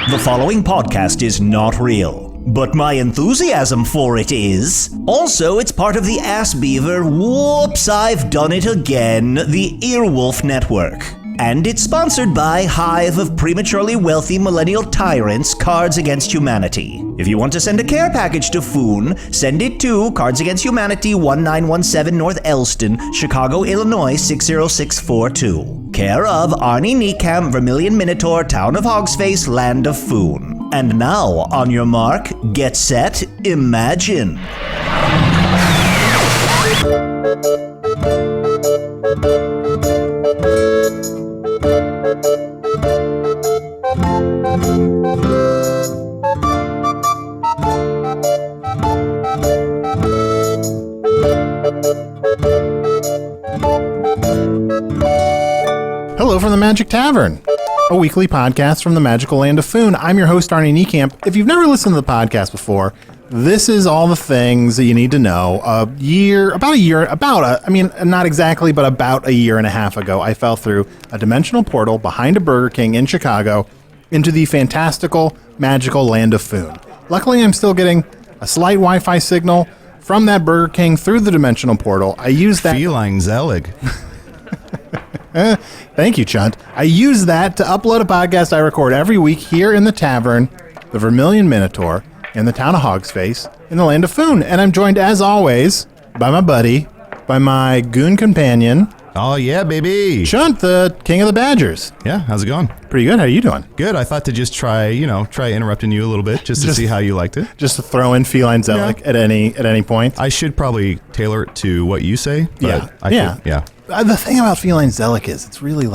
The following podcast is not real, but my enthusiasm for it is. Also, it's part of the Ass Beaver Whoops, I've Done It Again, the Earwolf Network. And it's sponsored by Hive of Prematurely Wealthy Millennial Tyrants, Cards Against Humanity. If you want to send a care package to Foon, send it to Cards Against Humanity, 1917 North Elston, Chicago, Illinois, 60642. Care of ARNIE NIEKAMP, Vermilion Minotaur, Town of Hogsface, Land of Foon. And now, on your mark, get set, imagine. Hello from the Magic Tavern, a weekly podcast from the magical land of Foon. I'm your host, ARNIE NIEKAMP. If you've never listened to the podcast before, this is all the things that you need to know. Not exactly, but about a year and a half ago, I fell through a dimensional portal behind a Burger King in Chicago into the fantastical, magical land of Foon. Luckily, I'm still getting a slight Wi-Fi signal from that Burger King through the dimensional portal. I use that... Feline Zelig. Thank you, Chunt. I use that to upload a podcast I record every week here in the Tavern, the Vermilion Minotaur, in the town of Hogsface, in the land of Foon. And I'm joined, as always, by my buddy, by my goon companion. Oh, yeah, baby. Chunt, the king of the Badgers. Yeah, how's it going? Pretty good. How are you doing? Good. I thought to just try interrupting you a little bit just to see how you liked it. Just to throw in Feline Zelig at any point. I should probably tailor it to what you say. But Yeah. The thing about Feline Zelig is it's really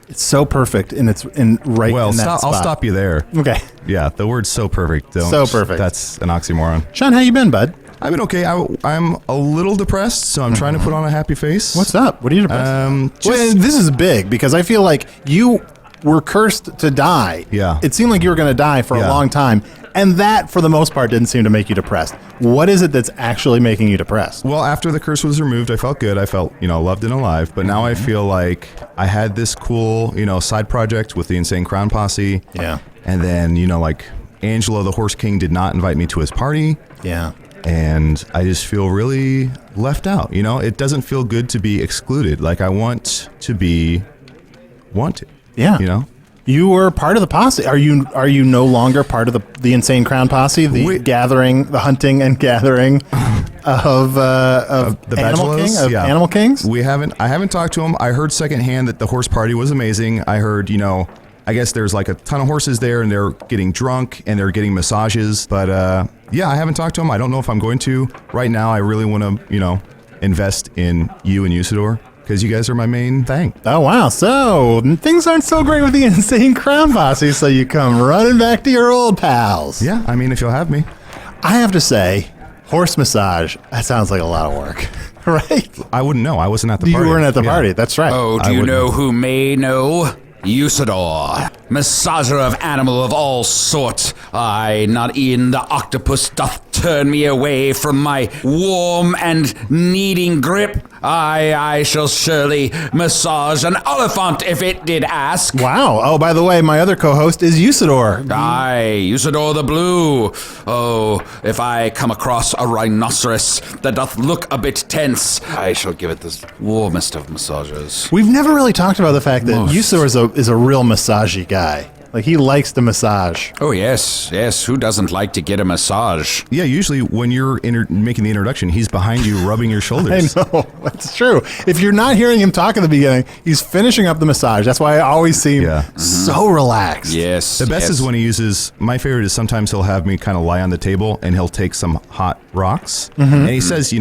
it's so perfect and it's in that spot. I'll stop you there. Okay. Yeah, the word's so perfect. So perfect. That's an oxymoron. Sean, how you been, bud? I've been okay. I'm a little depressed, so I'm trying to put on a happy face. What's up? What are you depressed? This is big because I feel like you were cursed to die. Yeah. It seemed like you were going to die for a long time. And that, for the most part, didn't seem to make you depressed. What is it that's actually making you depressed? Well, after the curse was removed, I felt good. I felt, loved and alive. But now I feel like I had this cool, side project with the Insane Crown Posse. Yeah. And then, Angelo the Horse King did not invite me to his party. Yeah. And I just feel really left out. It doesn't feel good to be excluded. Like I want to be wanted. Yeah. You were part of the posse. Are you no longer part of the Insane Crown Posse? The hunting and gathering of the Animal Kings? I haven't talked to him. I heard secondhand that the horse party was amazing. I heard, I guess there's like a ton of horses there and they're getting drunk and they're getting massages. But I haven't talked to him. I don't know if I'm going to. Right now, I really want to, invest in you and Usador. Because you guys are my main thing. Oh, wow. So, things aren't so great with the Insane Crown Posse, so you come running back to your old pals. Yeah, if you'll have me. I have to say, horse massage, that sounds like a lot of work, right? I wouldn't know. I wasn't at the party. You weren't at the party. That's right. Oh, do you know who may know? Usador, massager of animal of all sorts. Aye, not e'en the octopus doth turn me away from my warm and needing grip. I shall surely massage an elephant if it did ask. Wow. Oh, by the way, my other co-host is Usador. Aye, Usador the Blue. Oh, if I come across a rhinoceros that doth look a bit tense, I shall give it the warmest of massages. We've never really talked about the fact that Usador is a real massagey guy. Like, he likes to massage. Oh, yes. Who doesn't like to get a massage? Yeah, usually when you're making the introduction, he's behind you rubbing your shoulders. I know. That's true. If you're not hearing him talk at the beginning, he's finishing up the massage. That's why I always see him so relaxed. Yes. The best is when he uses, my favorite is sometimes he'll have me kind of lie on the table and he'll take some hot rocks. Mm-hmm. And he says,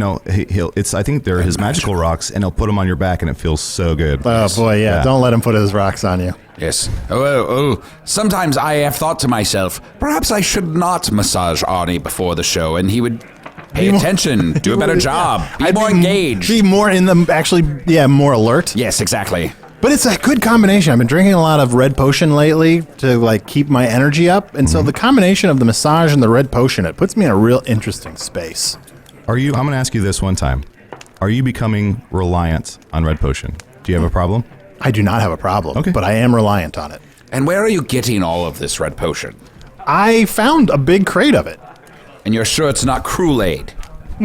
I think they're his magical rocks, and he'll put them on your back and it feels so good. Oh, boy, yeah. Don't let him put his rocks on you. Yes. Sometimes I have thought to myself, perhaps I should not massage Arnie before the show, and he would pay attention, do a better job, be more engaged. Be more more alert. Yes, exactly. But it's a good combination. I've been drinking a lot of red potion lately to keep my energy up, and so the combination of the massage and the red potion, it puts me in a real interesting space. I'm going to ask you this one time. Are you becoming reliant on red potion? Do you have a problem? I do not have a problem, okay, but I am reliant on it. And where are you getting all of this red potion? I found a big crate of it. And you're sure it's not Cruel Aid?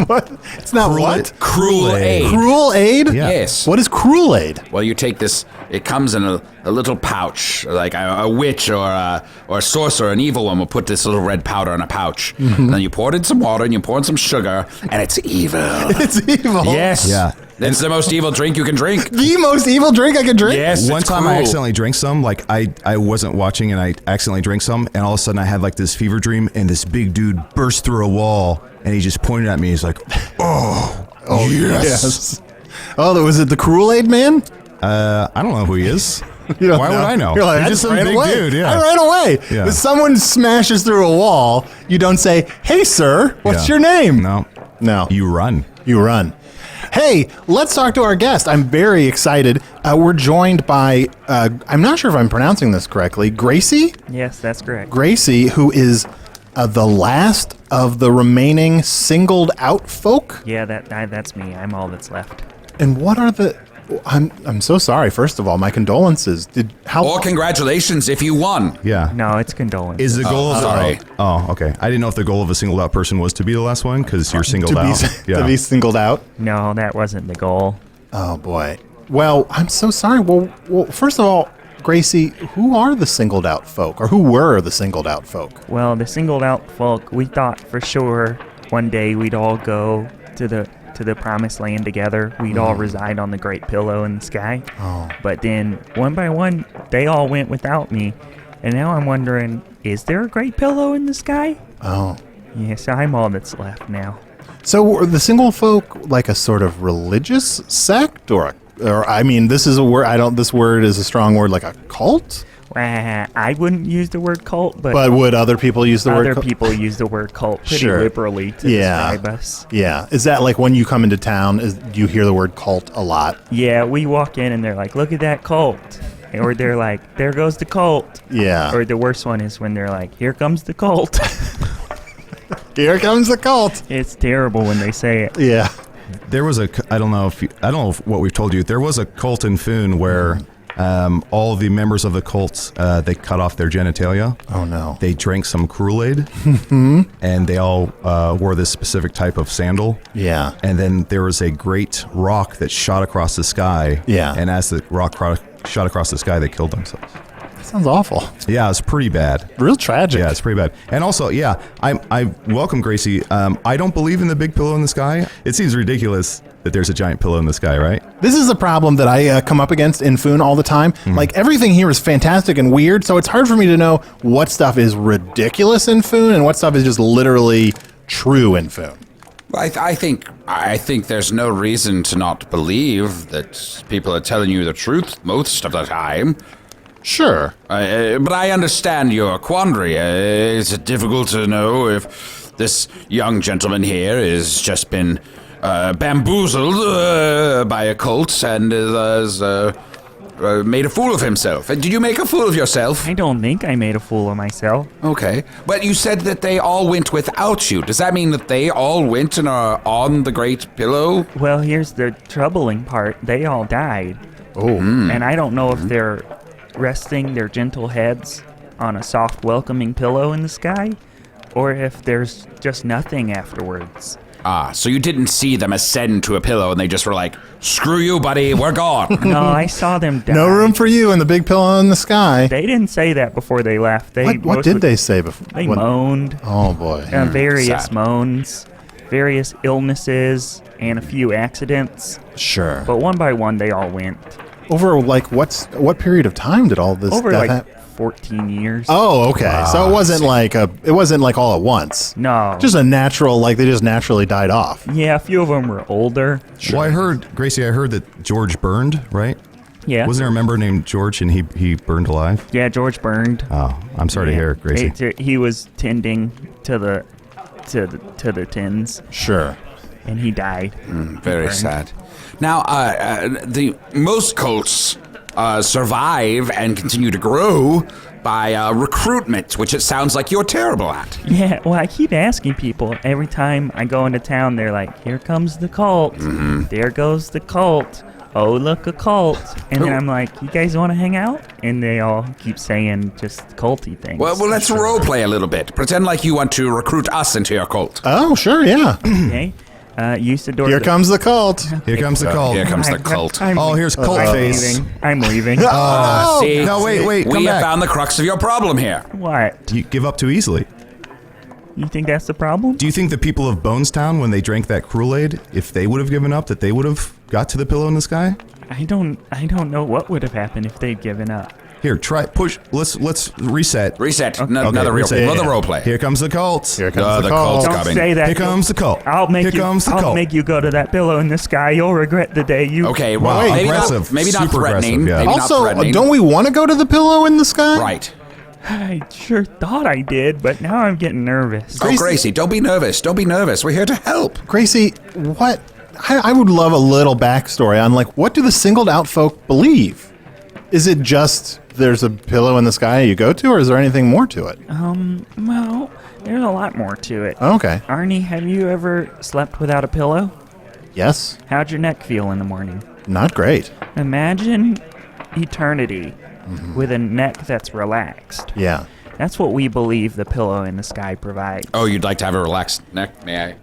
What? It's not what? Cruel Aid. Cruel Aid? Yeah. Yes. What is Cruel Aid? Well, you take this. It comes in a little pouch, like a witch or a sorcerer, an evil one will put this little red powder in a pouch. And then you pour it in some water and you pour in some sugar, and it's evil. It's evil. Yes. Yeah. It's the most evil drink you can drink. The most evil drink I can drink? Yes. One it's time I cruel. accidentally drank some, like I wasn't watching and I accidentally drank some, and all of a sudden I had like this fever dream, and this big dude burst through a wall, and he just pointed at me. He's like, oh yes. Oh, was it the Cruel Aid man? I don't know who he is. You don't Why would I know? You're like, He's I just just some ran big away. dude, yeah. I ran away. Yeah. If someone smashes through a wall, you don't say, hey, sir, what's Yeah. your name? No. You You run. run. Hey, let's talk to our guest. I'm very excited. We're joined by, I'm not sure if I'm pronouncing this correctly, Gracie? Yes, that's correct. Gracie, who is the last of the remaining singled out folk. Yeah, that's me. I'm all that's left. And what are the... I'm so sorry. First of all, my condolences. Or congratulations if you won. Yeah. No, it's condolences. Is the goal of sorry. Oh, okay. I didn't know if the goal of a singled out person was to be the last one because you're singled to be, out. Yeah. to be singled out? No, that wasn't the goal. Oh boy. Well, I'm so sorry. Well, first of all, Gracie, who are the singled out folk, or who were the singled out folk? Well, the singled out folk, we thought for sure one day we'd all go to the promised land together. We'd all reside on the great pillow in the sky. Oh. But then one by one, they all went without me. And now I'm wondering, is there a great pillow in the sky? Oh. Yes, I'm all that's left now. So were the single folk like a sort of religious sect, or I mean, this is a word. This word is a strong word, like a cult. I wouldn't use the word cult, but would other people use the word? other people use the word cult pretty Sure. liberally to describe us. Yeah. Is that like when you come into town? Do you hear the word cult a lot? Yeah, we walk in and they're like, look at that cult. Or they're like, there goes the cult. Yeah. Or the worst one is when they're like, here comes the cult. Here comes the cult. It's terrible when they say it. Yeah. There was I don't know what we've told you. There was a cult in Foon where all the members of the cult, they cut off their genitalia. Oh no. They drank some Cruel Aid, and they all wore this specific type of sandal. Yeah. And then there was a great rock that shot across the sky. Yeah. And as the rock shot across the sky, they killed themselves. That sounds awful. Yeah, it's pretty bad. Real tragic. Yeah, it's pretty bad. And also, yeah, I welcome Gracie. I don't believe in the big pillow in the sky. It seems ridiculous that there's a giant pillow in the sky, right? This is a problem that I come up against in Foon all the time. Like, everything here is fantastic and weird, so it's hard for me to know what stuff is ridiculous in Foon and what stuff is just literally true in Foon. I think there's no reason to not believe that people are telling you the truth most of the time. Sure. But I understand your quandary. It's difficult to know if this young gentleman here has just been bamboozled by a cult and has made a fool of himself. Did you make a fool of yourself? I don't think I made a fool of myself. Okay. But you said that they all went without you. Does that mean that they all went and are on the great pillow? Well, here's the troubling part. They all died. Oh. And I don't know if they're resting their gentle heads on a soft, welcoming pillow in the sky, or if there's just nothing afterwards. Ah, so you didn't see them ascend to a pillow and they just were like, screw you, buddy, we're gone. No, I saw them die. No room for you in the big pillow in the sky. They didn't say that before they left. What did they say before? They moaned. Oh, boy. Various sad. moans, various illnesses, and a few accidents. Sure. But one by one, they all went. Over, like, what period of time did all this Over death like happen? 14 years. Oh, okay. So it wasn't like all at once. No. Just a natural, like they just naturally died off. Yeah, a few of them were older. Well, Gracie, I heard that George burned, right? Yeah. Wasn't there a member named George and he burned alive? Yeah, George burned. Oh, I'm sorry to hear, Gracie. He was tending to the tins, Sure. and he died. Very Burned. sad. Now, the most cults survive and continue to grow by recruitment, which it sounds like you're terrible at. Yeah, well, I keep asking people every time I go into town. They're like, "Here comes the cult. There goes the cult." oh, look, a cult. And then I'm like, you guys want to hang out? And they all keep saying just culty things. Well, let's role play a little bit. Pretend like you want to recruit us into your cult. Oh, sure, yeah. Okay. Usador. Here comes the cult. Here comes the cult. Here comes the cult. Oh, here's cult face. I'm leaving. See, No, wait, come we have back. found the crux of your problem here. What? You give up too easily. You think that's the problem? Do you think the people of Bonestown, when they drank that Kool-Aid, if they would have given up, that they would have got to the pillow in the sky? I don't know what would have happened if they'd given up. Here, try push. Let's reset. Reset. Okay, Another reset. another role play. Here comes the cult. Here comes the the cult. cult's Don't coming. say that. Here comes the cult. I'll make Here you. comes the I'll cult. make you go to that pillow in the sky. You'll regret the day you. Okay, Wow, well, maybe aggressive. maybe not Super threatening. aggressive, yeah. Maybe not Also, threatening. don't we want to go to the pillow in the sky? Right. I sure thought I did, but now I'm getting nervous. Oh, Gracie, don't be nervous. Don't be nervous. We're here to help. Gracie, what? I would love a little backstory on, like, what do the singled out folk believe? Is it just there's a pillow in the sky you go to, or is there anything more to it? Well, there's a lot more to it. Okay. Arnie, have you ever slept without a pillow? Yes. How'd your neck feel in the morning? Not great. Imagine eternity with a neck that's relaxed. Yeah. That's what we believe the pillow in the sky provides. Oh, you'd like to have a relaxed neck? May I?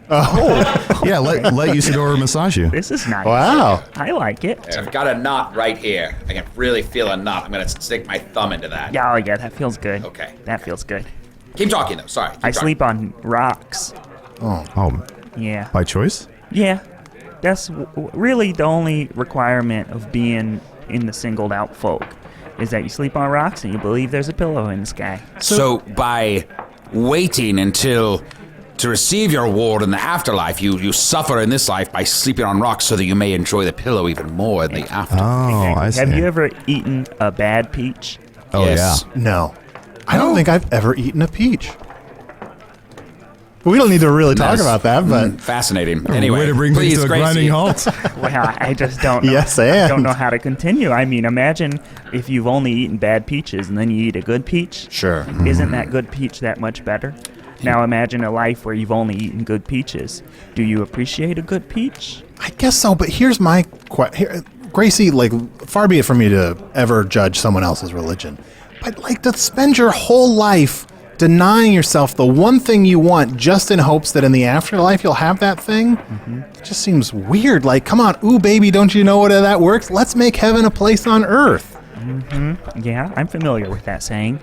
Yeah, let Usador massage you. This is nice. Wow. I like it. I've got a knot right here. I can really feel a knot. I'm going to stick my thumb into that. Yeah, that feels good. Okay. That feels good. Keep talking, though. Sorry. Keep I talking. sleep on rocks. Oh, Yeah. by choice? Yeah. That's really the only requirement of being in the singled out folk is that you sleep on rocks and you believe there's a pillow in the sky. So by waiting until to receive your reward in the afterlife, you suffer in this life by sleeping on rocks so that you may enjoy the pillow even more in the afterlife. Oh, I see. Have you ever eaten a bad peach? Oh, Yes. yeah. No. I don't think I've ever eaten a peach. We don't need to really talk Nice. about that, but Fascinating. Anyway, Way to bring please, things to a Gracie. grinding halt. Well, I just don't know. Yes, I and. don't know how to continue. I mean, imagine if you've only eaten bad peaches and then you eat a good peach. sure. Isn't that good peach that much better? Now imagine a life where you've only eaten good peaches. Do you appreciate a good peach? I guess so, but here's my question. Gracie, like, far be it from me to ever judge someone else's religion, but, like, to spend your whole life denying yourself the one thing you want just in hopes that in the afterlife you'll have that thing, it just seems weird. Like, come on, ooh, baby, don't you know how that works? Let's make heaven a place on earth. Yeah, I'm familiar with that saying.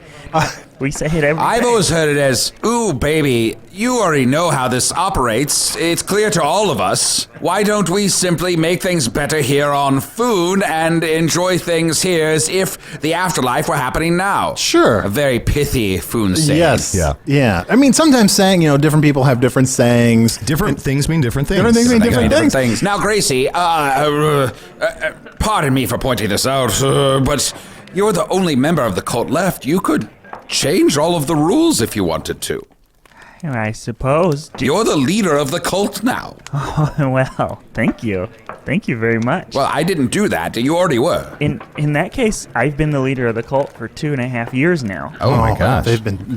We say it every I've day. always heard it as, ooh, baby, you already know how this operates. It's clear to all of us. Why don't we simply make things better here on Foon and enjoy things here as if the afterlife were happening now? Sure. A very pithy Foon saying. Yes. Yeah. Yeah. I mean, sometimes saying, different people have different sayings. Different things mean different things. Different things mean different Different things. Now, Gracie, pardon me for pointing this out, but you're the only member of the cult left. You could change all of the rules if you wanted to. I suppose. You're the leader of the cult now. Well, thank you. Thank you very much. Well, I didn't do that. You already were. In that case, I've been the leader of the cult for 2.5 years now. Oh my gosh.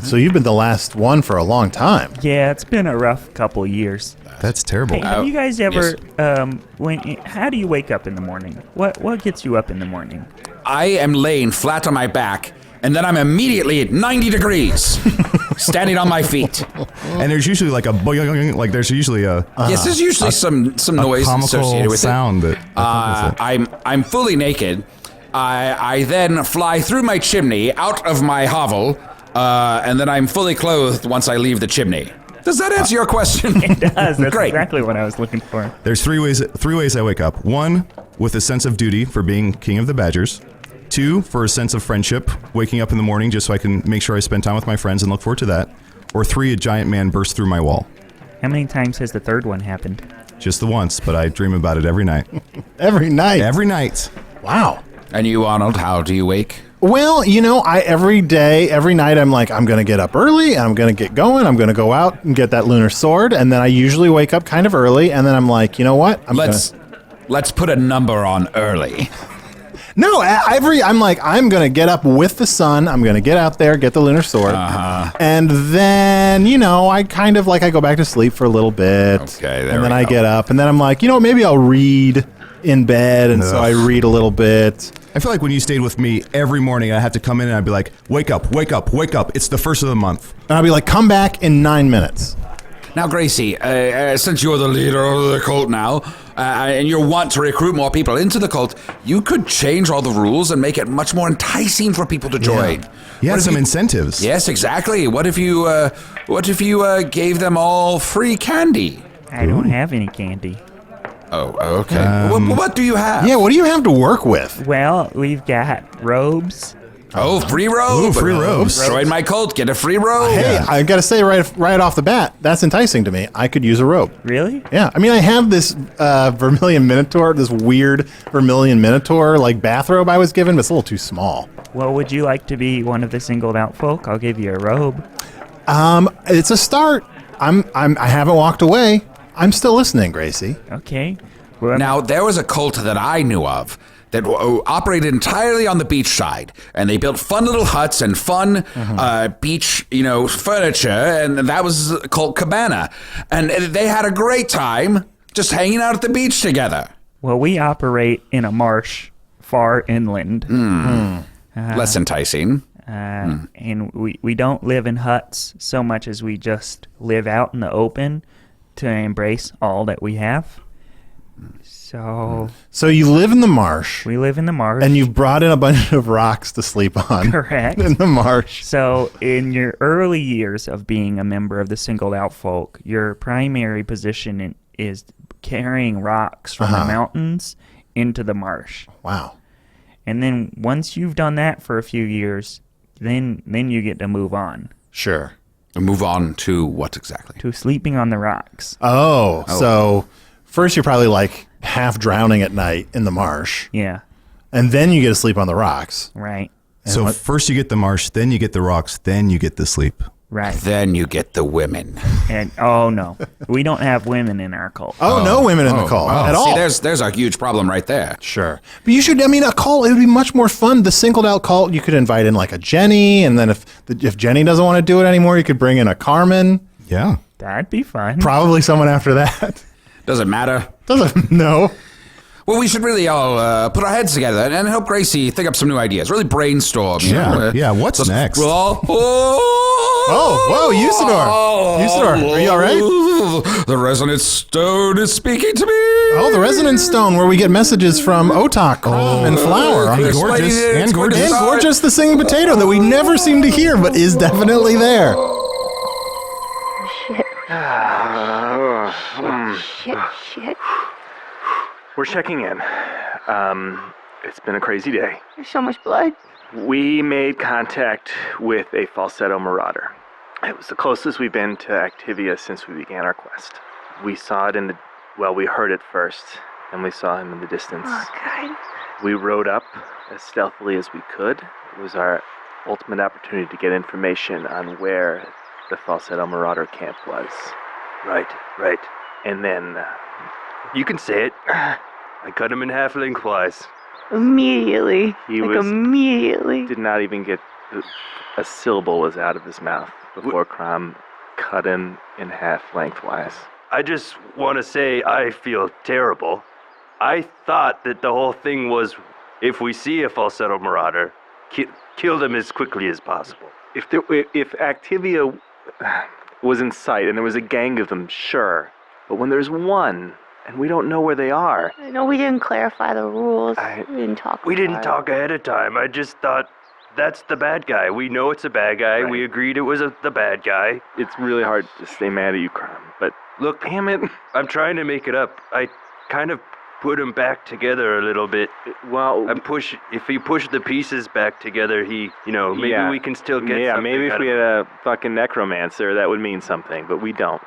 So you've been the last one for a long time. Yeah, it's been a rough couple years. That's terrible. Hey, have you guys ever? yes. How do you wake up in the morning? What gets you up in the morning? I am laying flat on my back, and then I'm immediately at 90 degrees, standing on my feet. And there's usually like a boing, like there's usually a Yes, there's usually some noise comical associated with sound that I'm fully naked. I then fly through my chimney out of my hovel, and then I'm fully clothed once I leave the chimney. Does that answer your question? It does. That's Great. exactly what I was looking for. There's three ways I wake up. One, with a sense of duty for being king of the badgers. Two, for a sense of friendship, waking up in the morning just so I can make sure I spend time with my friends and look forward to that. Or three, a giant man burst through my wall. How many times has the third one happened? Just the once, but I dream about it every night. Every night. Every night. Wow. And you, Arnold, how do you wake? Well, every night I'm like, I'm going to get up early, I'm going to get going, I'm going to go out and get that lunar sword, and then I usually wake up kind of early, and then I'm like, you know what? Let's put a number on early. No, I'm like, I'm going to get up with the sun, I'm going to get out there, get the lunar sword, and then, I kind of like, I go back to sleep for a little bit, Okay, there and then we I go. get up, and then I'm like, maybe I'll read in bed, and so I read a little bit. I feel like when you stayed with me every morning, I have to come in and I'd be like, wake up, wake up, wake up. It's the first of the month. And I'd be like, come back in 9 minutes. Now, Gracie, since you're the leader of the cult now, and you want to recruit more people into the cult, you could change all the rules and make it much more enticing for people to join. Yeah, some incentives. Yes, exactly. What if you gave them all free candy? I don't have any candy. Oh, okay. What do you have? Yeah, what do you have to work with? Well, we've got robes. Oh, free robe. Ooh, free robes. Join my cult, get a free robe. Hey, I gotta say right off the bat, that's enticing to me. I could use a robe. Really? Yeah, I mean, I have this Vermilion Minotaur, this weird Vermilion Minotaur like bathrobe I was given, but it's a little too small. Well, would you like to be one of the singled out folk? I'll give you a robe. It's a start. I haven't walked away. I'm still listening, Gracie. Okay. Well, Now, there was a cult that I knew of that operated entirely on the beach side, and they built fun little huts and fun beach, furniture, and that was called Cabana. And they had a great time just hanging out at the beach together. well, we operate in a marsh far inland. Less enticing. And we don't live in huts so much as we just live out in the open to embrace all that we have. So you live in the marsh, we live in the marsh. and you've brought in a bunch of rocks to sleep on. Correct. In the marsh. So in your early years of being a member of the singled out folk, your primary position is carrying rocks from the mountains into the marsh. Wow. And then once you've done that for a few years, then you get to move on Sure. Move on to what exactly? to sleeping on the rocks. Oh, so first you're probably like half drowning at night in the marsh, Yeah, and then you get to sleep on the rocks. right, So first you get the marsh, then you get the rocks, then you get the sleep. right. Then you get the women. And oh no, we don't have women in our cult. Oh, no women in the cult at all. See, there's a huge problem right there. Sure. But you should, a cult, it would be much more fun. The singled out cult, you could invite in like a Jenny, and then if Jenny doesn't want to do it anymore, you could bring in a Carmen. Yeah. That'd be fun. Probably someone after that. Doesn't matter. Doesn't know. Well, we should really all put our heads together and help Gracie think up some new ideas. Really brainstorm. Yeah. What's next? We'll all... Whoa, Usador, are you all right? The resonant stone is speaking to me. Oh, the resonance stone, where we get messages from Otak and Flower. and Gorgeous, and Gorgeous. And Gorgeous, the singing potato that we never seem to hear, but is definitely there. Shit. We're checking in. It's been a crazy day. There's so much blood. We made contact with a falsetto marauder. It was the closest we've been to Activia since we began our quest. We saw it we heard it first, and we saw him in the distance. Oh, God. We rode up as stealthily as we could. It was our ultimate opportunity to get information on where the falsetto marauder camp was. Right. And then, You can say it. I cut him in half lengthwise. Immediately. He immediately. did not even get a syllable was out of his mouth before Crom cut him in half lengthwise. I just want to say I feel terrible. I thought that the whole thing was, if we see a falsetto marauder, kill them as quickly as possible. If Activia was in sight and there was a gang of them, sure. But when there's one, and we don't know where they are. No, we didn't clarify the rules. I- We didn't talk We about didn't it. talk ahead of time. I just thought, that's the bad guy. We know it's a bad guy. Right. We agreed it was the bad guy. It's really hard to stay mad at you, Crom. But Look, damn it. I'm trying to make it up. I kind of put him back together a little bit. Well, If you push the pieces back together, maybe yeah. we can still get Yeah, something maybe if out we of had a fucking necromancer, that would mean something, but we don't.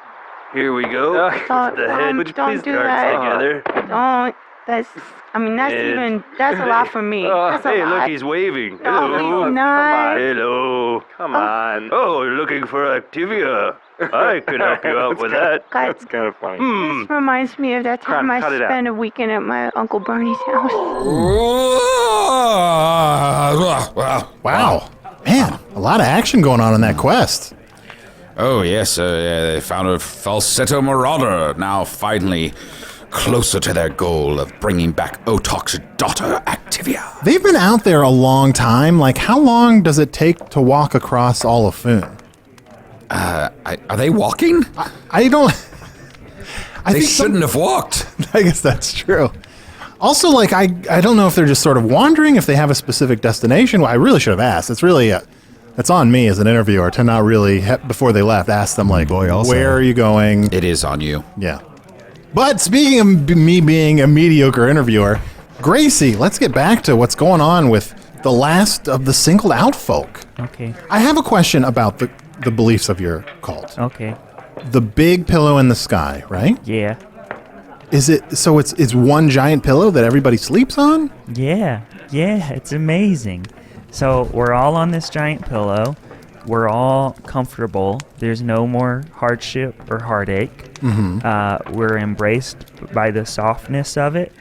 Here we go. Don't, The head don't starts do that. together. Don't. That's And- that's a lot for me. That's a Hey, lot. look, he's waving. No, Hello. he's not. Hello. Come on. Oh, you're looking for Activia. I could help you out with that. God, That's kind of funny. Hmm. this reminds me of that time Crom, I cut it out. spent a weekend at my Uncle Bernie's house. Wow. Man, a lot of action going on in that quest. Oh, yes, they found a falsetto marauder. Now, finally, closer to their goal of bringing back Otok's daughter, Activia. They've been out there a long time. Like, how long does it take to walk across all of Foon? Are they walking? I don't... I They think shouldn't have walked. I guess that's true. Also, like, I don't know if they're just sort of wandering, if they have a specific destination. Well, I really should have asked. It's really... It's on me as an interviewer to not really, before they left, ask them, like, where are you going? It is on you. Yeah. But speaking of me being a mediocre interviewer, Gracie, let's get back to what's going on with the last of the singled out folk. Okay. I have a question about the beliefs of your cult. Okay. The big pillow in the sky, right? Yeah. Is it, so it's one giant pillow that everybody sleeps on? Yeah. Yeah. It's amazing. So we're all on this giant pillow. We're all comfortable. There's no more hardship or heartache. Mm-hmm. We're embraced by the softness of it,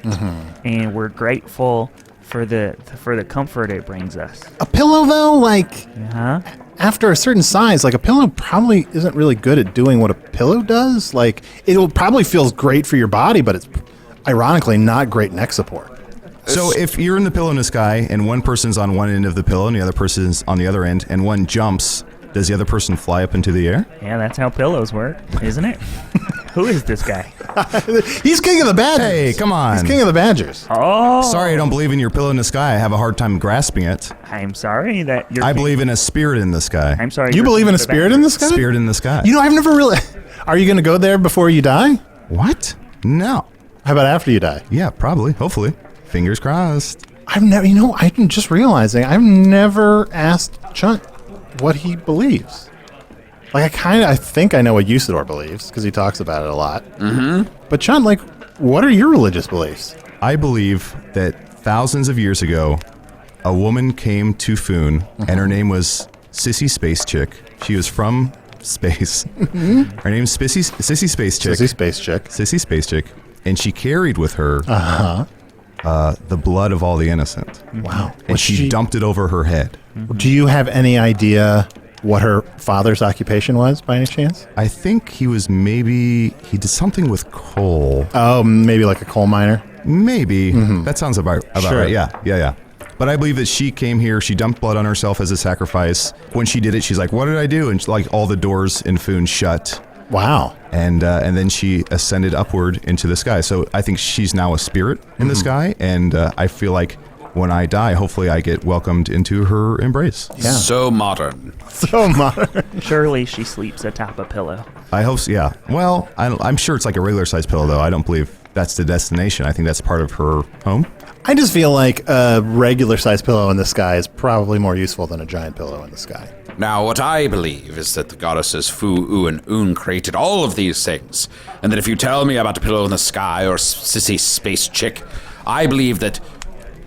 and we're grateful for the comfort it brings us. A pillow, though, like, Huh? after a certain size, like, a pillow probably isn't really good at doing what a pillow does. Like, it'll probably feels great for your body, but it's ironically not great neck support. So if you're in the pillow in the sky and one person's on one end of the pillow and the other person's on the other end and one jumps, does the other person fly up into the air? Yeah, that's how pillows work, isn't it? Who is this guy? He's king of the Badgers. Hey, come on. He's king of the Badgers. Oh, Sorry, I don't believe in your pillow in the sky. I have a hard time grasping it. I'm sorry that you're. I believe in a spirit in the sky. I'm sorry. You you're believe in a the spirit in the sky? Spirit in the sky. You know, I've never really... Are you going to go there before you die? What? No. How about after you die? Yeah, probably. Hopefully. Fingers crossed. I've never... You know, I'm just realizing I've never asked Chunt what he believes. Like, I think I know what Usador believes, because he talks about it a lot. Mm-hmm. But Chunt, like, what are your religious beliefs? I believe that thousands of years ago, a woman came to Foon, and her name was Sissy Space Chick. She was from space. Her name's Sissy Space Chick. Sissy Space Chick. Sissy Space Chick. And she carried with her the blood of all the innocent. Wow. And she dumped it over her head. Do you have any idea what her father's occupation was, by any chance? I think he did something with coal. Oh, maybe like a coal miner? Maybe. That sounds about Sure. right. Yeah. But I believe that she came here, she dumped blood on herself as a sacrifice. When she did it, she's like, what did I do? And like all the doors in Foon shut. Wow. And then she ascended upward into the sky. So I think she's now a spirit in the sky. And I feel like when I die, hopefully I get welcomed into her embrace. Yeah. So modern. So modern. Surely she sleeps atop a pillow. I hope so, yeah. Well, I'm sure it's like a regular size pillow, though. I don't believe that's the destination. I think that's part of her home. I just feel like a regular sized pillow in the sky is probably more useful than a giant pillow in the sky. Now, what I believe is that the goddesses Fu, U, and Un created all of these things, and that if you tell me about a pillow in the sky or Sissy Space Chick, I believe that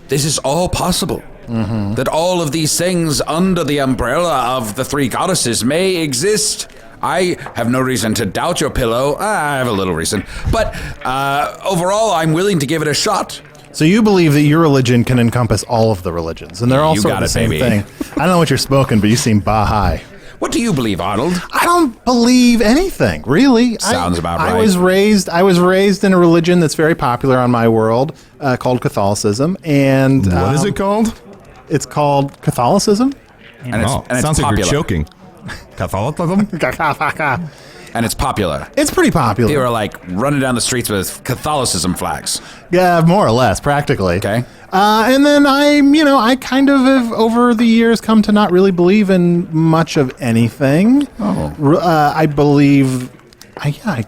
this is all possible. That all of these things under the umbrella of the three goddesses may exist. I have no reason to doubt your pillow. I have a little reason. But overall, I'm willing to give it a shot. So you believe that your religion can encompass all of the religions, and they're all You sort of got the it, same baby. thing. I don't know what you're smoking, but you seem Baha'i. What do you believe, Arnold? I don't believe anything, really. Sounds about I right. was raised in a religion that's very popular on my world, called Catholicism, and What is it called? It's called Catholicism. And it's sounds like popular. you're choking. Catholicism? And it's popular. It's pretty popular. They were like running down the streets with Catholicism flags. Yeah, more or less, practically. Okay. And then I kind of have, over the years, come to not really believe in much of anything. Oh. I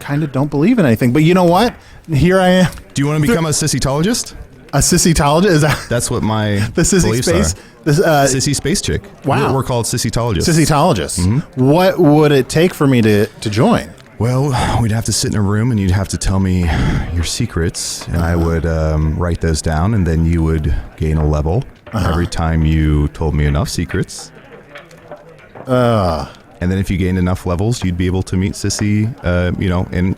kind of don't believe in anything. But you know what? Here I am. Do you want to become a sissytologist? A sissytologist? Is that That's what my the sissy beliefs space? are. This, Sissy Space Chick. Wow. We're called sissytologists. sissytologist. What would it take for me to join? Well, we'd have to sit in a room and you'd have to tell me your secrets, and I would write those down, and then you would gain a level every time you told me enough secrets. And then if you gained enough levels, you'd be able to meet Sissy,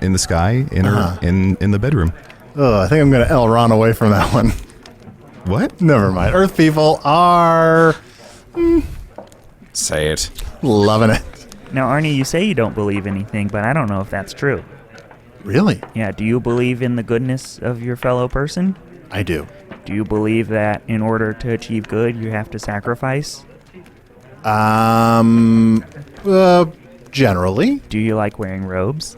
in the sky, in the bedroom. I think I'm going to Elron away from that one. What? Never mind. Earth people are Say it. loving it. Now, Arnie, you say you don't believe anything, but I don't know if that's true. Really? Yeah, do you believe in the goodness of your fellow person? I do. Do you believe that in order to achieve good, you have to sacrifice? Generally. Do you like wearing robes?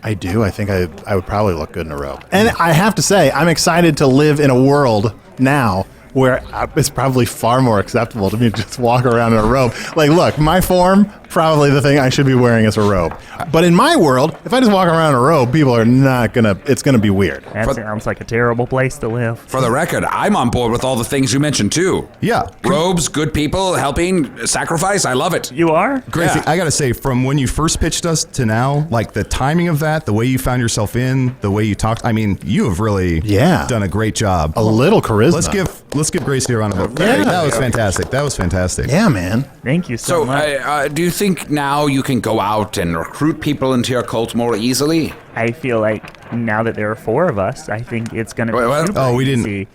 I do. I think I would probably look good in a robe. And I have to say, I'm excited to live in a world now where it's probably far more acceptable to me to just walk around in a robe. Like, look, my form, probably the thing I should be wearing is a robe. But in my world, if I just walk around in a robe, people are not it's gonna be weird. That sounds like a terrible place to live. For the record, I'm on board with all the things you mentioned too. Yeah. Robes, good people, helping, sacrifice. I love it. You are? Gracie, Yeah. I gotta say, from when you first pitched us to now, like the timing of that, the way you found yourself in, the way you talked, I mean, you have really done a great job. A little charisma. Let's give Gracie a round of applause. Yeah. That was fantastic. That was fantastic. Yeah, man. Thank you so So, much. do you think now you can go out and recruit people into your cult more easily? I feel like now that there are 4 of us, I think it's going to be Wait, what? super Oh, we didn't- easy.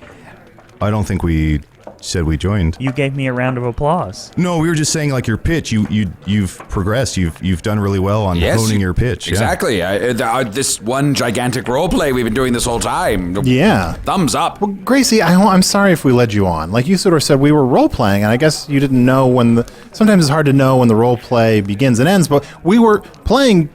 I don't think we said we joined. You gave me a round of applause. No, we were just saying like your pitch. You've progressed. You've done really well on honing your pitch. Yeah. Exactly. This one gigantic role play we've been doing this whole time. Yeah. Thumbs up. Well, Gracie, I'm sorry if we led you on. Like you sort of said, we were role playing, and I guess you didn't know when sometimes it's hard to know when the role play begins and ends, but we were playing,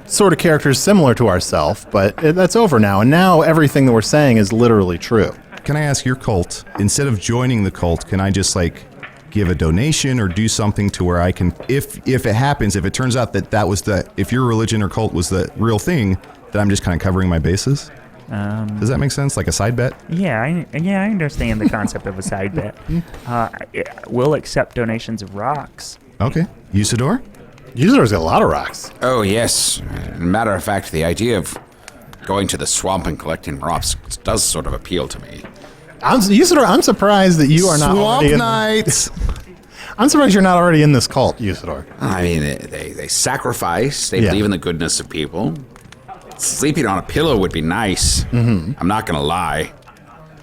sort of characters similar to ourselves, but that's over now, and now everything that we're saying is literally true. Can I ask your cult, instead of joining the cult, can I just like give a donation or do something to where I can, if it happens, if it turns out that was if your religion or cult was the real thing, that I'm just kind of covering my bases? Does that make sense? Like a side bet? Yeah, I understand the concept of a side bet. We'll accept donations of rocks. Okay. Usador? Usador's got a lot of rocks. Oh, yes. Matter of fact, the idea of going to the swamp and collecting rocks does sort of appeal to me. Usador, I'm surprised that you are not already Swamp Knights! I'm surprised you're not already in this cult, Usador. I mean, they sacrifice. They believe in the goodness of people. Sleeping on a pillow would be nice. Mm-hmm. I'm not going to lie.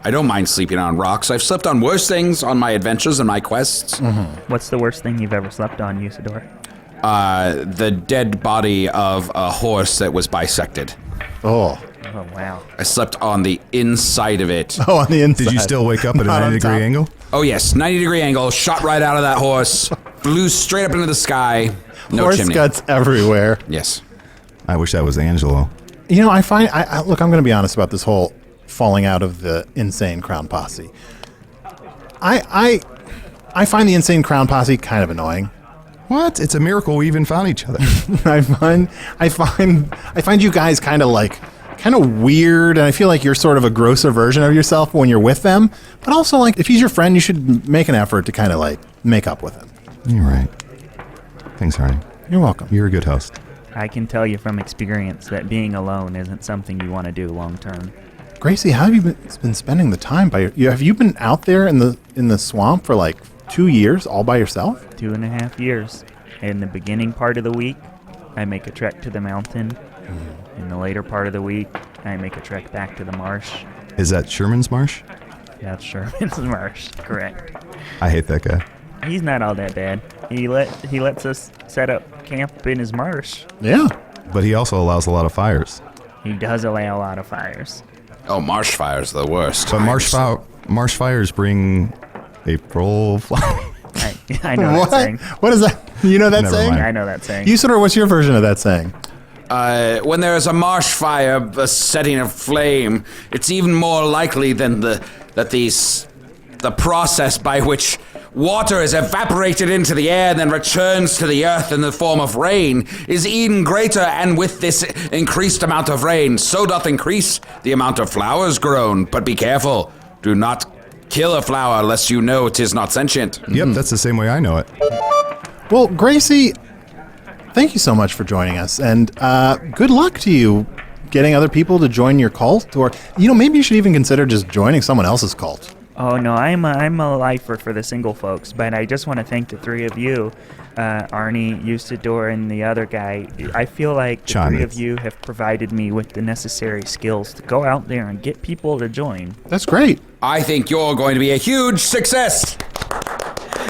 I don't mind sleeping on rocks. I've slept on worse things on my adventures and my quests. Mm-hmm. What's the worst thing you've ever slept on, Usador? The dead body of a horse that was bisected. Oh, wow. I slept on the inside of it. Oh, on the inside. Did you still wake up at a Not on 90-degree top. angle? Oh, yes. 90-degree angle. Shot right out of that horse. Flew straight up into the sky. No Horse chimney. guts everywhere. Yes. I wish that was Angelo. I find, look, I'm going to be honest about this whole falling out of the Insane Crown Posse. I find the Insane Crown Posse kind of annoying. What? It's a miracle we even found each other. I find you guys kind of weird, and I feel like you're sort of a grosser version of yourself when you're with them. But also, like, if he's your friend, you should make an effort to kind of like make up with him. You're right. Thanks, Arnie. You're welcome. You're a good host. I can tell you from experience that being alone isn't something you want to do long term. Gracie, how have you been spending the time by have you been out there in the swamp for like 2 years all by yourself? 2.5 years. In the beginning part of the week, I make a trek to the mountain. In the later part of the week, I make a trek back to the marsh. Is that Sherman's Marsh? That's Sherman's Marsh, correct. I hate that guy. He's not all that bad. He lets us set up camp in his marsh. Yeah. But he also allows a lot of fires. He does allow a lot of fires. Oh, marsh fires are the worst. But marsh fires bring April flowers. I know What? that saying. What is that? You know that Never saying? mind. I know that saying. Usador, what's your version of that saying? When there is a marsh fire setting aflame, it's even more likely than the process by which water is evaporated into the air and then returns to the earth in the form of rain is even greater, and with this increased amount of rain, so doth increase the amount of flowers grown. But be careful, do not kill a flower lest you know 'tis not sentient. Yep, that's the same way I know it. Well, Gracie, thank you so much for joining us, and good luck to you getting other people to join your cult, or maybe you should even consider just joining someone else's cult. Oh no, I'm a lifer for the single folks, but I just want to thank the 3 of you, Arnie, Usador, and the other guy. I feel like the 3 of you have provided me with the necessary skills to go out there and get people to join. That's great. I think you're going to be a huge success.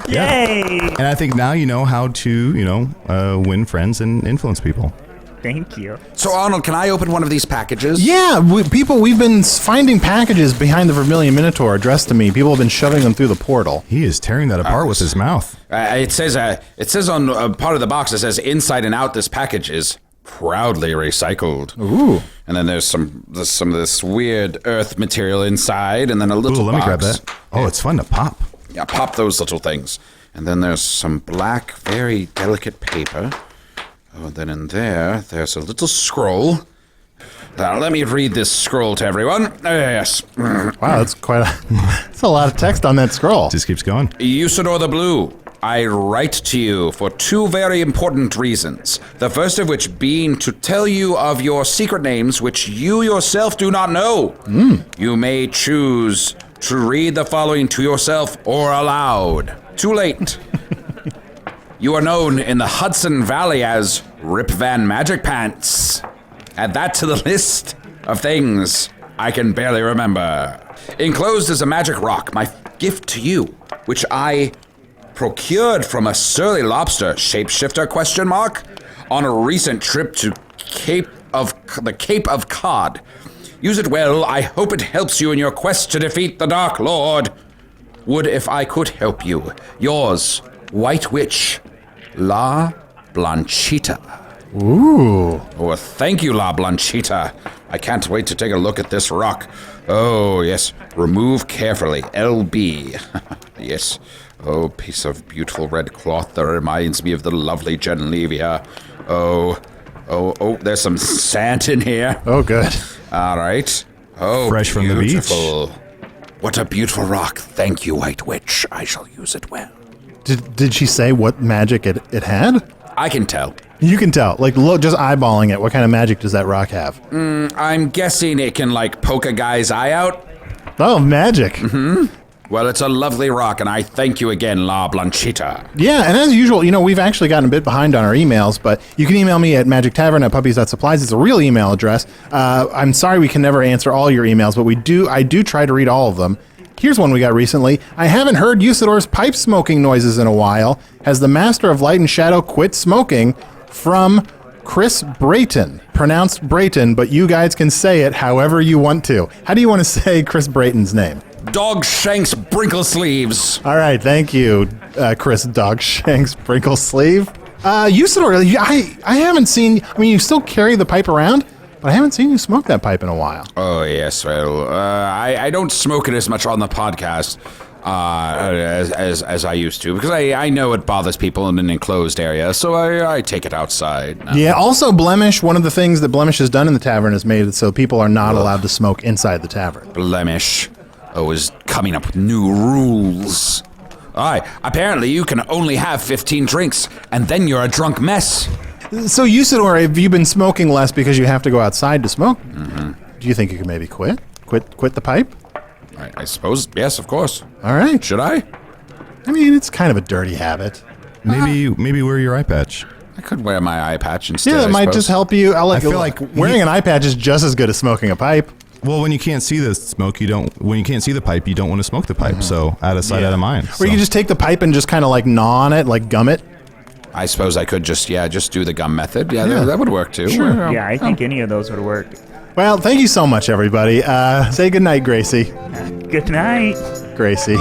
Yay! And I think now you know how to, win friends and influence people. Thank you. So, Arnold, can I open one of these packages? Yeah, we've been finding packages behind the Vermilion Minotaur addressed to me. People have been shoving them through the portal. He is tearing that apart with his mouth. It says on part of the box, it says inside and out this package is proudly recycled. Ooh. And then there's some of this weird earth material inside, and then a little Ooh, let me grab box. that. Oh, it's fun to pop. Yeah, pop those little things. And then there's some black, very delicate paper. Oh, and then in there's a little scroll. Now, let me read this scroll to everyone. Yes. Wow, that's that's a lot of text on that scroll. Just keeps going. Usador the Blue, I write to you for two very important reasons. The first of which being to tell you of your secret names which you yourself do not know. You may choose to read the following to yourself or aloud. Too late. You are known in the Hudson Valley as Rip Van Magic Pants. Add that to the list of things I can barely remember. Enclosed is a magic rock, my gift to you, which I procured from a surly lobster shapeshifter ? On a recent trip to the Cape of Cod. Use it well. I hope it helps you in your quest to defeat the Dark Lord. Would if I could help you. Yours, White Witch, La Blanchita. Ooh. Oh, thank you, La Blanchita. I can't wait to take a look at this rock. Oh, yes. Remove carefully. LB. Yes. Oh, piece of beautiful red cloth that reminds me of the lovely Genlevia. Oh, there's some sand in here. Oh, good. All right. Oh, Fresh from the beach. beautiful. What a beautiful rock. Thank you, White Witch. I shall use it well. Did she say what magic it had? I can tell. You can tell. Like, look, just eyeballing it. What kind of magic does that rock have? I'm guessing it can, poke a guy's eye out. Oh, magic. Well, it's a lovely rock, and I thank you again, La Blanchita. Yeah, and as usual, we've actually gotten a bit behind on our emails, but you can email me at magictavern@puppies.supplies. It's a real email address. I'm sorry we can never answer all your emails, but I do try to read all of them. Here's one we got recently. I haven't heard Usador's pipe smoking noises in a while. Has the Master of Light and Shadow quit smoking? From Chris Brayton. Pronounced Brayton, but you guys can say it however you want to. How do you want to say Chris Brayton's name? Dogshanks Brinklesleeves. All right, thank you, Chris Dogshanks Brinklesleeve. Usador, I haven't seen... you still carry the pipe around, but I haven't seen you smoke that pipe in a while. Oh, yes, well, I don't smoke it as much on the podcast as I used to, because I know it bothers people in an enclosed area, so I take it outside now. Yeah, also Blemish, one of the things that Blemish has done in the tavern is made it so people are not allowed to smoke inside the tavern. Blemish is coming up with new rules. Apparently you can only have 15 drinks, and then you're a drunk mess. So Usador, have you been smoking less because you have to go outside to smoke? Do you think you could maybe quit the pipe? I suppose, yes, of course. All right. Should I? It's kind of a dirty habit. Maybe wear your eye patch. I could wear my eye patch instead. Yeah, that might just help you. I feel like wearing an eye patch is just as good as smoking a pipe. Well, when you can't see the smoke, when you can't see the pipe, you don't want to smoke the pipe. So out of sight, out of mind. Or you can just take the pipe and just kind of gnaw on it, gum it. I suppose I could just do the gum method. Yeah. That would work too. Sure. Yeah, I think any of those would work. Well, thank you so much, everybody. Say goodnight, Gracie. Good night. Gracie.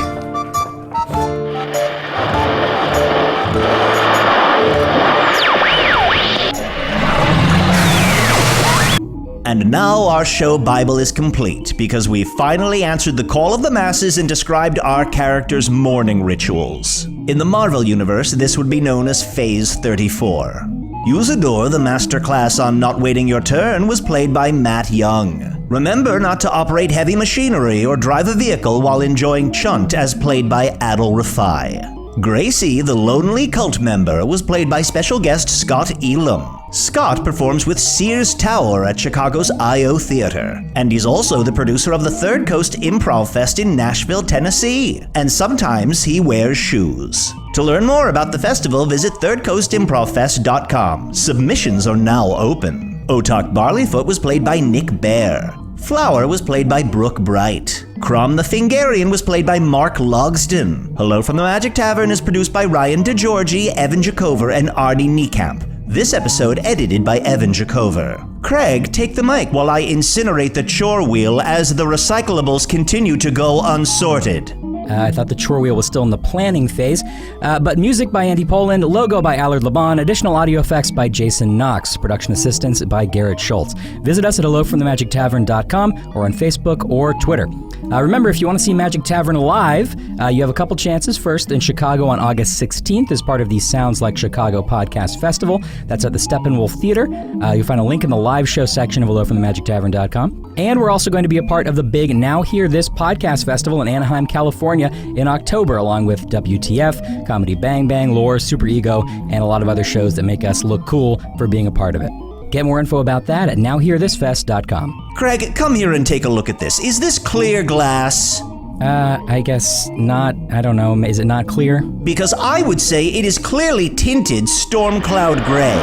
And now our show Bible is complete because we finally answered the call of the masses and described our characters' mourning rituals. In the Marvel Universe, this would be known as Phase 34. Usador, the master class on Not Waiting Your Turn, was played by Matt Young. Remember not to operate heavy machinery or drive a vehicle while enjoying Chunt, as played by Adil Rafai. Gracie, the lonely cult member, was played by special guest Scott Elam. Scott performs with Sears Tower at Chicago's I.O. Theater, and he's also the producer of the Third Coast Improv Fest in Nashville, Tennessee, and sometimes he wears shoes. To learn more about the festival, visit thirdcoastimprovfest.com. Submissions are now open. Otak Barleyfoot was played by Nick Bear. Flower was played by Brooke Bright. Crom the Fingarian was played by Mark Logston. Hello from the Magic Tavern is produced by Ryan DeGiorgi, Evan Jacover, and Arnie Niekamp. This episode edited by Evan Jacover. Craig, take the mic while I incinerate the chore wheel as the recyclables continue to go unsorted. I thought the chore wheel was still in the planning phase, but music by Andy Poland, logo by Allard Laban, additional audio effects by Jason Knox, production assistance by Garrett Schultz. Visit us at hellofromthemagictavern.com or on Facebook or Twitter. Remember, if you want to see Magic Tavern live, you have a couple chances. First, in Chicago on August 16th as part of the Sounds Like Chicago Podcast Festival. That's at the Steppenwolf Theater. You'll find a link in the live show section of hellofromthemagictavern.com. And we're also going to be a part of the big Now Hear This Podcast Festival in Anaheim, California in October, along with WTF, Comedy Bang Bang, Lore, Super Ego, and a lot of other shows that make us look cool for being a part of it. Get more info about that at nowhearthisfest.com. Craig, come here and take a look at this. Is this clear glass? I guess not. I don't know. Is it not clear? Because I would say it is clearly tinted storm cloud gray.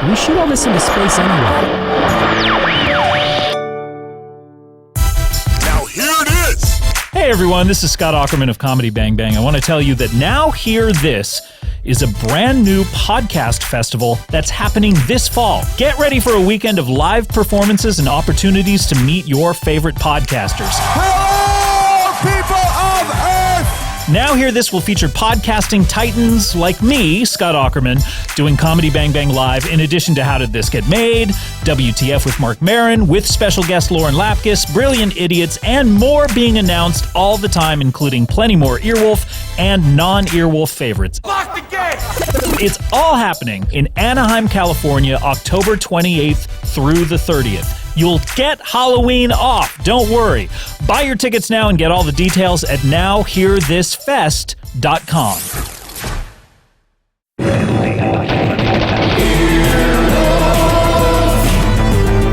We shoot all this into space anyway. Now here it is! Hey everyone, this is Scott Aukerman of Comedy Bang Bang. I want to tell you that Now Hear This is a brand new podcast festival that's happening this fall. Get ready for a weekend of live performances and opportunities to meet your favorite podcasters. Hello, people of Earth! Now Hear This will feature podcasting titans like me, Scott Aukerman, doing Comedy Bang Bang Live, in addition to How Did This Get Made, WTF with Mark Maron, with special guest Lauren Lapkus, Brilliant Idiots, and more being announced all the time, including plenty more Earwolf and non-Earwolf favorites. Lock the gate! It's all happening in Anaheim, California, October 28th through the 30th. You'll get Halloween off, don't worry. Buy your tickets now and get all the details at nowhearthisfest.com.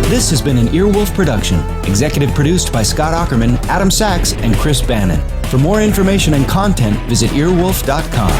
This has been an Earwolf production, executive produced by Scott Aukerman, Adam Sachs, and Chris Bannon. For more information and content, visit earwolf.com.